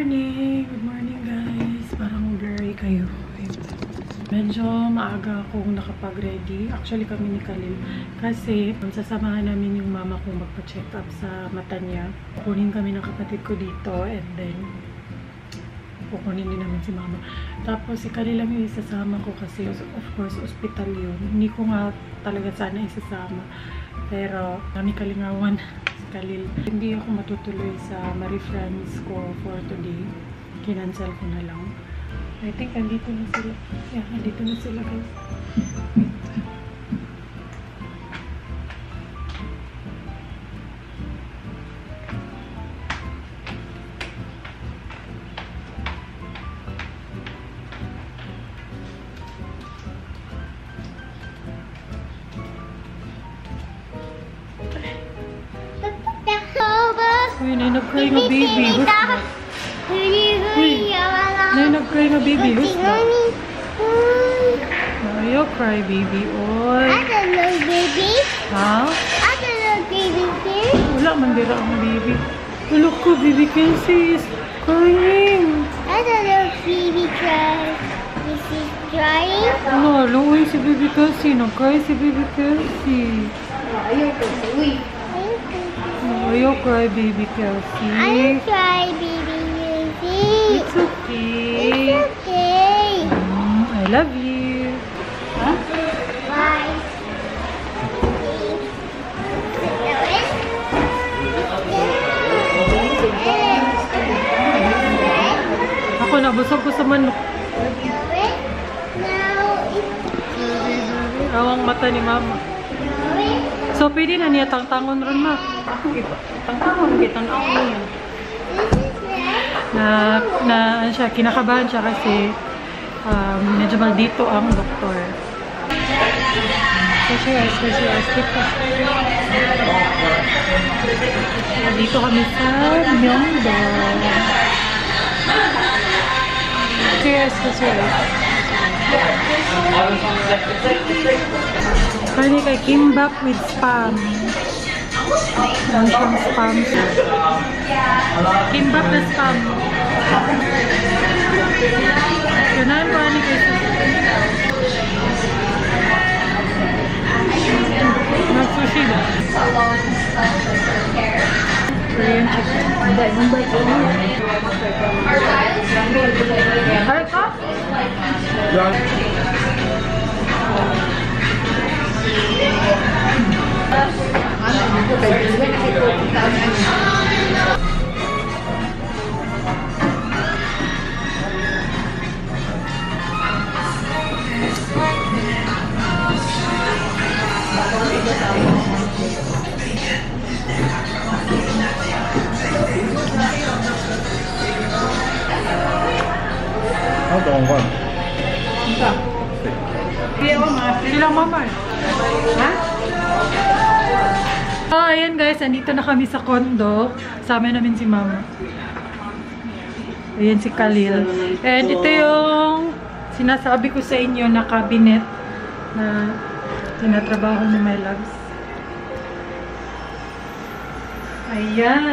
morning! Good morning guys! Parang blurry kayo. Medyo maaga akong nakapag-ready. Actually kami ni Khalil. Kasi sasamahan namin yung mama ko magpa-check up sa mata niya. Kukunin kami ng kapatid ko dito and then kukunin din namin si mama. Tapos si Khalil lang yung isasama ko kasi of course hospital yun. Hindi ko nga talaga sana isasama. Pero kami kalingawan si Khalil. Hindi ako matutuloy sa Marie France ko for today. Kinancel ko na lang. I think andito na sila. Yeah, andito na sila guys. Uy, may nag-cry nga baby. Who's that? May nag-cry nga baby. Who's that? Ayaw cry baby. Oy. I don't know baby. Ha? I don't know baby here. Wala man dira ang baby. Look ko, baby Kenzie is crying. I don't know baby cry. Is he crying? Ano, luwi si baby Kenzie. Nag-cry si baby Kenzie. Ayaw kasi. Uy. Ayaw cry baby Kelsey. I cry baby Lucy. It's okay. It's okay. I love you. Huh? Bye. Ako nabusog ko sa manok. Awang mata ni mama. So, pwede na niya tangtangon rin ma. Tangtangon, kitang ako niya. Ano siya, kinakabahan siya kasi medyo maldito ang doktor. Kasi dito kami sa Myeongdong. Cheers. Kani kay kimbap with spam. Ang siyang spam. Kimbap na spam. Kunain po ani kay sushi ba? Korean chicken. Hari ka? Silang mama. Ha? Oh, ayan guys, andito na kami sa condo. Sama namin si mama. Ayan si Khalil. And ito yung sinasabi ko sa inyo na cabinet na tinatrabaho ni my loves. Ayan.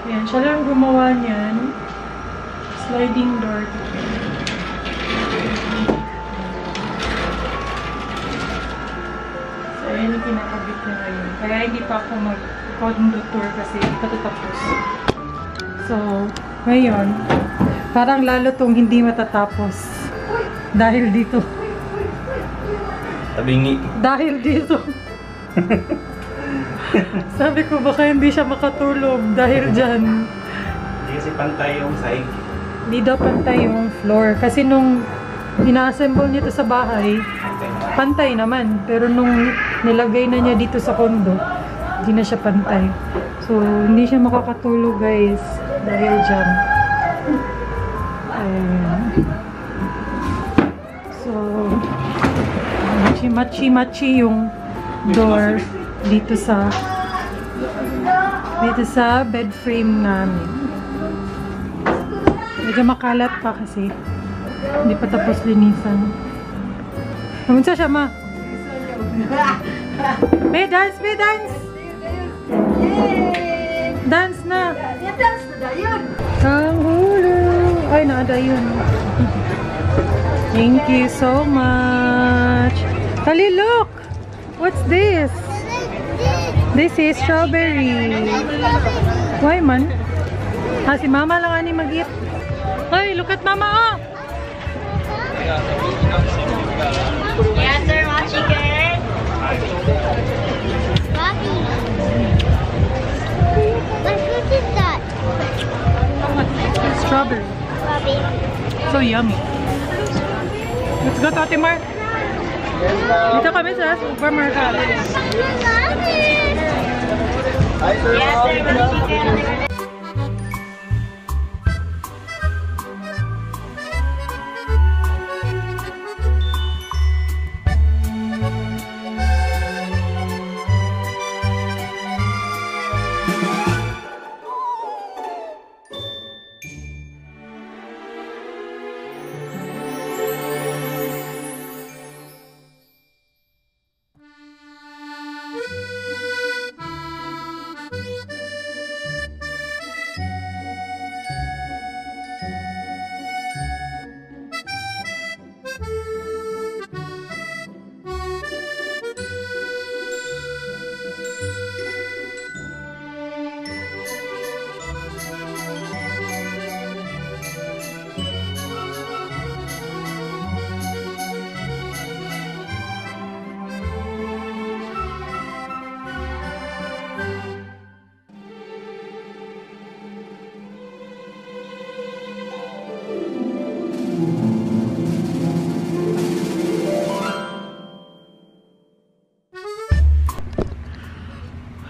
Ayan, siya lang gumawa niyan. Sliding door. Ayan yung kinakabit niya ngayon. Kaya hindi pa ako mag-condo tour kasi hindi pa tatapos. So, ngayon, parang lalo tong hindi matatapos. Dahil dito. Tabingi. Dahil dito. Sabi ko baka hindi siya makatulog dahil dyan. Hindi kasi pantay yung sahig. Hindi daw pantay yung floor. Kasi nung ina-assemble niya ito sa bahay, pantay naman. Pero nung nilagay na niya dito sa condo, hindi na siya pantay. So, hindi siya makakatulog guys. Dahil dyan. Ayan. So, machi yung door dito sa bed frame namin. Medyo makalat pa kasi hindi pa tapos linisan. Kamunsa siya ma? May dance! May dance! Dance na! Dance na dayo! Kanghulu. Ay, naada yun. Thank you so much. Kali, look! What's this? This is strawberry. Why man? Si mama lang ani mag-eat. Hey, look at mama, oh! Yes, sir. Hot chicken. Bobby. What fruit is that? Strawberry. Bobby. So yummy. Let's go to Ate Mar. Dito kami sa supermarket. Yes, sir. Hot chicken.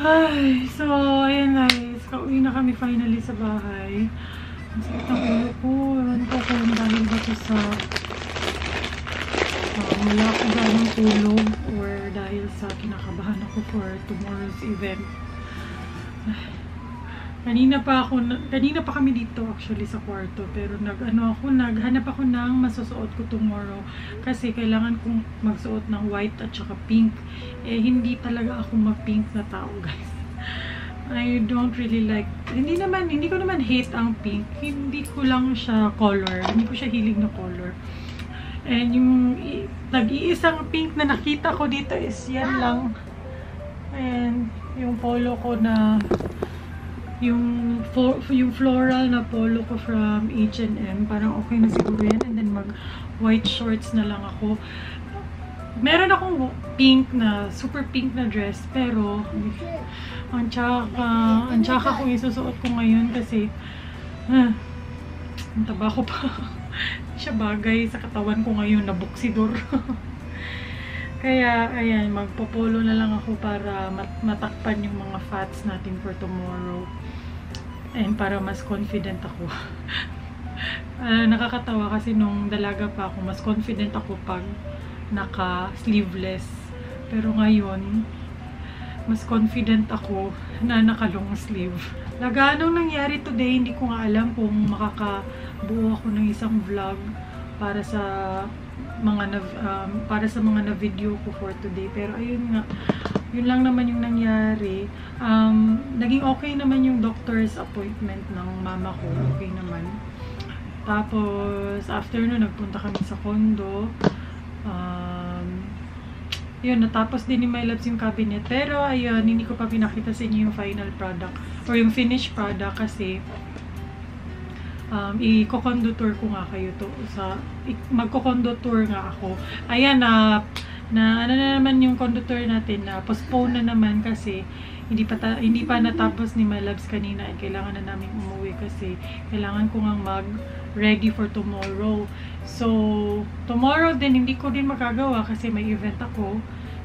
Ay, so, ayan guys. Kauwi na kami finally sa bahay. Ang sakit ng ulo ko. Ewan ko kung dahil ba ito sa wala ako ganong tulog or dahil sa kinakabahan ako for tomorrow's event. Ay, kanina pa kami dito actually sa kwarto, pero naghanap ako ng masusuot ko tomorrow kasi kailangan kong magsuot ng white at saka pink. Hindi talaga ako mag-pink na tao, guys. I don't really like, hindi ko naman hate ang pink. Hindi ko lang siya color. Hindi ko siya hilig na color. And yung nag-iisang pink na nakita ko dito is yan lang. And yung polo ko na yung floral na polo ko from H&M, parang okay na siguro yan. And then mag white shorts na lang ako. Meron akong pink na, super pink na dress, pero ang tsaka kung isusuot ko ngayon kasi ang taba ko pa. Siya bagay sa katawan ko ngayon na buksidor. Kaya ayan, magpopolo na lang ako para matakpan yung mga fats natin for tomorrow. And para mas confident ako. Nakakatawa kasi nung dalaga pa ako, mas confident ako pag naka-sleeveless. Pero ngayon, mas confident ako na naka-long sleeve. Anong nangyari today, hindi ko nga alam kung makakabuo ako ng isang vlog para sa mga na-video ko for today. Pero ayun nga, yun lang naman yung nangyari. Naging okay naman yung doctor's appointment ng mama ko. Okay naman. Tapos, after nun, nagpunta kami sa condo. Yun, natapos din ni My Loves yung cabinet. Pero, ayun, hindi ko pa pinakita sa inyo yung final product or yung finished product kasi i-condo tour ko nga kayo to. Magko-condo tour nga ako. Ayan, ano na naman yung condo tour natin na postpone na naman kasi hindi pa natapos ni My Loves kanina at kailangan na namin umuwi kasi kailangan ko nga mag-ready for tomorrow. So, tomorrow din, hindi ko din magagawa kasi may event ako.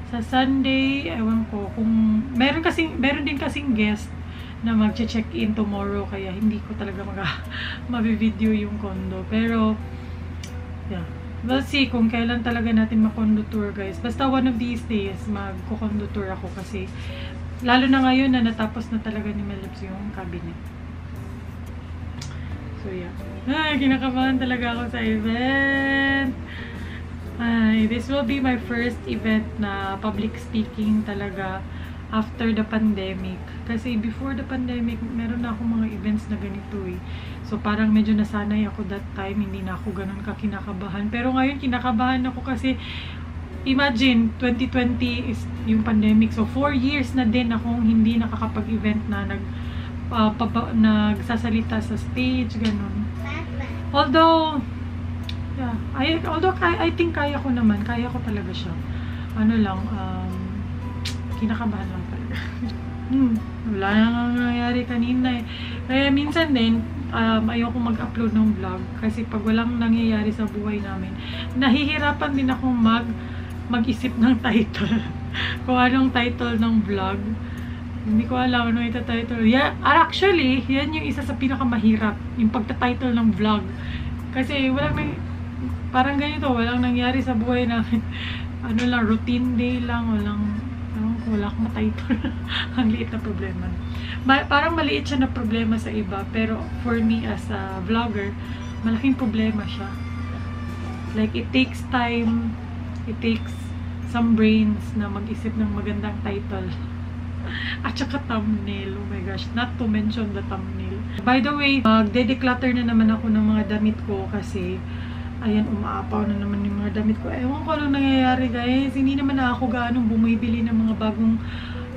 Sa Sunday, ewan ko, kung meron din kasing guest na mag-check-in tomorrow, kaya hindi ko talaga mabivideo yung condo. Pero, yeah. We'll see kung kailan talaga natin ma-condo tour, guys. Basta one of these days, mag-condo tour ako kasi, lalo na ngayon na natapos na talaga ni Melabs yung cabinet. So, yeah. Kinakabahan talaga ako sa event. This will be my first event na public speaking talaga. after the pandemic. Kasi before the pandemic, meron na akong mga events na ganito eh. So parang medyo nasanay ako that time, hindi na ako ganun kinakabahan. Pero ngayon kinakabahan ako kasi imagine 2020 is yung pandemic. So 4 years na din akong hindi nakakapag-event na nagsasalita sa stage, ganun. Although I think kaya ko naman, kaya ko talaga siya. Ano lang, kinakabahan lang talaga. Wala nang nangyayari kanina eh. Kaya minsan din, ayoko mag-upload ng vlog kasi pag walang nangyayari sa buhay namin, nahihirapan din ako mag-isip ng title. Kung anong title ng vlog. Hindi ko alam ano yung title. Yeah, actually, yan yung isa sa pinakamahirap, yung pagta-title ng vlog. Kasi parang ganito, walang nangyari sa buhay namin. Ano lang, routine day lang, wala akong ma-title. Ang liit na problema. Parang maliit siya na problema sa iba, pero for me as a vlogger, malaking problema siya. Like, it takes time, it takes some brains na mag-isip ng magandang title. At saka thumbnail. Oh my gosh, not to mention the thumbnail. By the way, magde-declutter na naman ako ng mga damit ko kasi ayan, umaapaw na naman yung mga damit ko. Ewan ko anong nangyayari guys. Hindi naman na ako gaanong bumibili ng mga bagong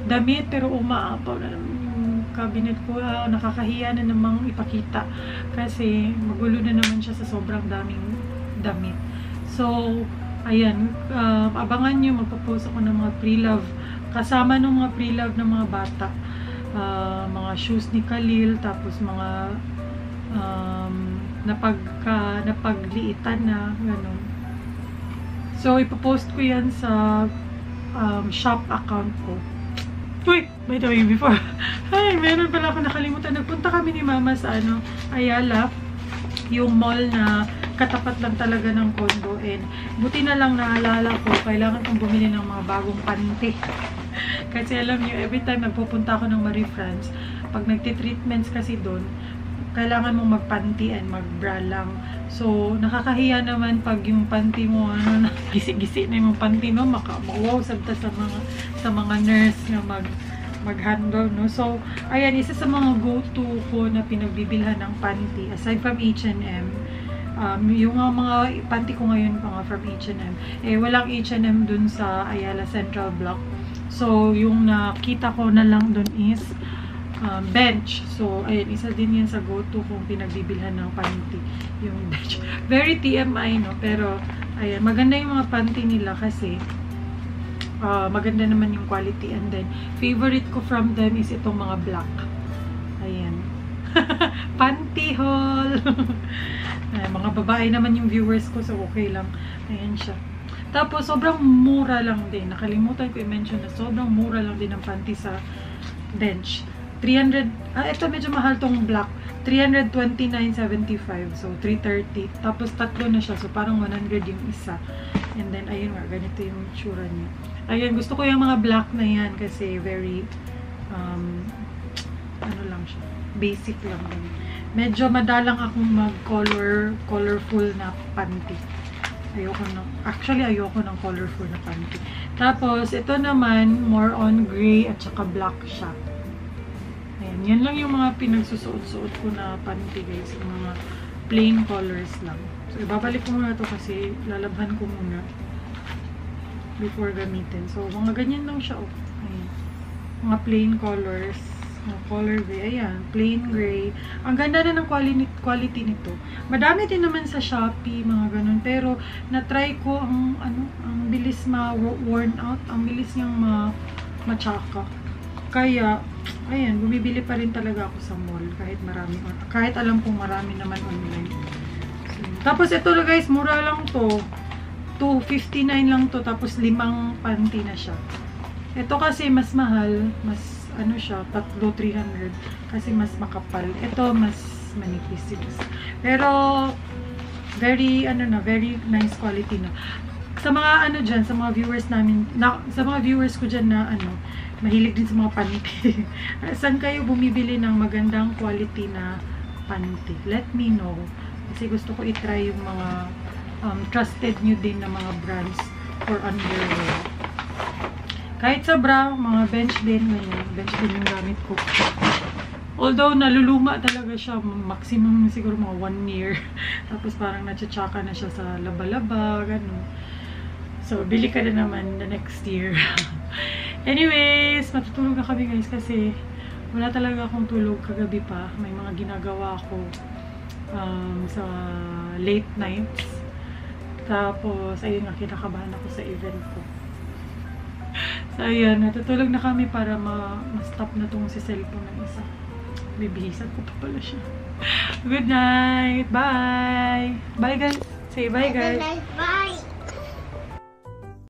damit, pero umaapaw na naman yung cabinet ko. Nakakahiya na namang ipakita kasi magulo na naman siya sa sobrang daming damit. So, ayan, abangan nyo, magpo-post ako ng mga pre-love. Kasama ng mga pre-love ng mga bata. Mga shoes ni Khalil, tapos mga napagliitan na, gano'n. So, ipopost ko yan sa shop account ko. Uy! By the way, before, ay, meron pala ako nakalimutan. Nagpunta kami ni Mama sa Ayala, yung mall na katapat lang talaga ng condo, and buti na lang naalala ko, kailangan kong bumili ng mga bagong panty. Kasi alam niyo, every time nagpupunta ako ng Marie France, pag nagti-treatments kasi doon, kailangan mong magpanty and magbra lang. So, nakakahiya naman pag yung panty mo, gisi-gisi na yung panty, no? Makawaw sabta sa mga nurse na mag-handle, no? So, ayan, isa sa mga go-to ko na pinagbibilhan ng panty, aside from H&M, yung mga panty ko ngayon mga from H&M, walang H&M dun sa Ayala Central Block. So, yung nakita ko na lang dun is bench. So, ayun, isa din yan sa go-to kong pinagbibilhan ng panty. Yung bench. Very TMI, no? Pero, ayan, maganda yung mga panty nila kasi maganda naman yung quality. And then, favorite ko from them is itong mga black. Ayan. Panty haul! Mga babae naman yung viewers ko, so okay lang. Ayan siya. Tapos, sobrang mura lang din. Nakalimutan ko i-mention na sobrang mura lang din ang panty sa bench. 300, ito medyo mahal tong black. 329.75. So, 330. Tapos, tatlo na siya. So, parang 100 yung isa. And then, ayun nga, ganito yung tsura niya. Ayan, gusto ko yung mga black na yan kasi very, ano lang siya. Basic lang din. Medyo madalang akong colorful na panty. Actually, ayoko ng colorful na panty. Tapos, ito naman, more on gray at saka black siya. Ayan, yan lang yung mga pinagsusuot-suot ko na panty guys. Yung mga plain colors lang. So, ibabalik ko muna ito kasi lalabhan ko muna before gamitin. So, mga ganyan lang siya. Ayan. Mga plain colors. Color gray. Ayan. Plain gray. Ang ganda na ng quality nito. Madami din naman sa Shopee, mga ganun. Pero, na-try ko ang bilis ma-worn out. Ang bilis niyang ma-tsaka. Kaya, ayan, bumibili pa rin talaga ako sa mall. Kahit alam kong marami naman online. So, tapos, ito guys, mura lang to. $259 lang to. Tapos, 5 panty na siya. Ito kasi mas mahal. Mas ano siya, 300 kasi mas makapal. Ito mas manipis. Pero very very nice quality na. Sa mga diyan, sa mga viewers namin, sa mga viewers ko diyan na mahilig din sa mga panty. Saan kayo bumibili ng magandang quality na panty? Let me know. Kasi gusto ko i-try yung mga trusted nyo din na mga brands for underwear. Kahit sa bra, mga bench din. Bench din yung gamit ko. Although, naluluma talaga siya. Maximum siguro mga 1 year. Tapos parang natsatsaka na siya sa laba-laba. Ganun. So, bili ka na naman the next year. Anyways, matutulog na kami guys kasi wala talaga akong tulog kagabi pa. May mga ginagawa ako sa late nights. Tapos, ayun nga, kinakabahan ako sa event ko. So, ayan, natutulog na kami para ma-stop na tong si cellphone ng isa. Bibihisan ko pa pala siya. Good night! Bye! Bye guys! Say bye guys! Bye!